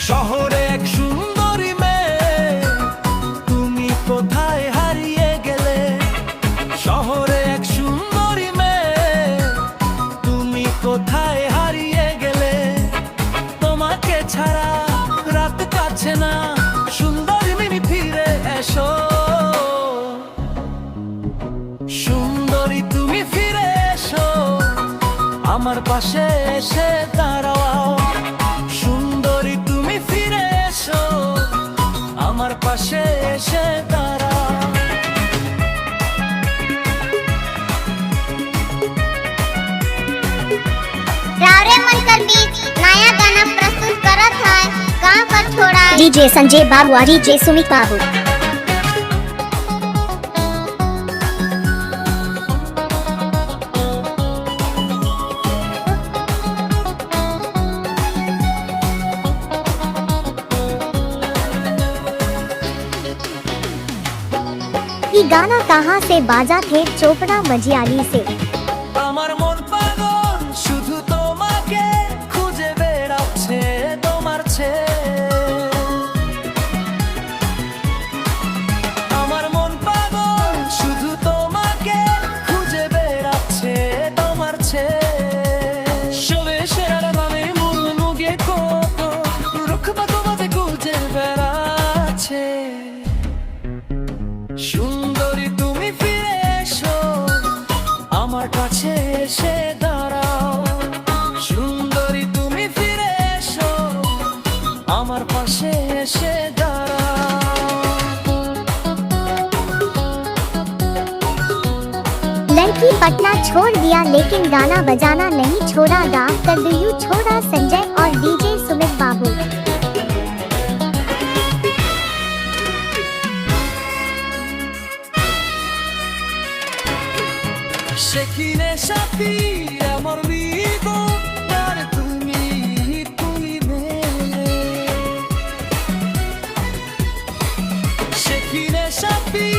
শহরে এক সুন্দরী মেয়ে, তুমি কোথায় হারিয়ে গেলে? শহরে এক সুন্দরী মেয়ে, তুমি কোথায় হারিয়ে গেলে? তোমাকে ছাড়া রাত কাটছে না, সুন্দরী মিমি ফিরে এসো। সুন্দরী তুমি ফিরে এসো, আমার পাশে এসে দাঁড়াও। সুন্দরী তুমি ফিরে এসো, আমার পাশে এসে দাঁড়াও। रावरे मनकर बीच नया गाना प्रस्तुत करत है गाँव का छोड़ा डीजे संजय बाबू और डीजे सुमित बाबू। ये गाना कहाँ से बाजा थे? चोपड़ा मजियाली से। আমার মন পাগল শুধু তোমাকে খুঁজে বেড়াচ্ছে, তোমার ছেলে। আমার মন পাগল শুধু তোমাকে খুঁজে বেড়াচ্ছে, তোমার ছেলে। সবে সেরার নামে মুরমুগে কত রুখবা তোমাতে খুঁজে বেড়াচ্ছে। সুন্দরী তুমি ফিরে এসো, আমার কাছে এসে দাঁড়াও। সুন্দরী তুমি ফিরে এসো, আমার পাশে এসে দাঁড়াও। लड़की पटना छोड़ दिया लेकिन गाना बजाना नहीं छोड़ा। गा कर दियो छोड़ा संजय और डीजे सुमित बाबू। সেখিনে সাথী আমার হৃদ তার তুমি তুমি মেলে। সেখিনে সাথী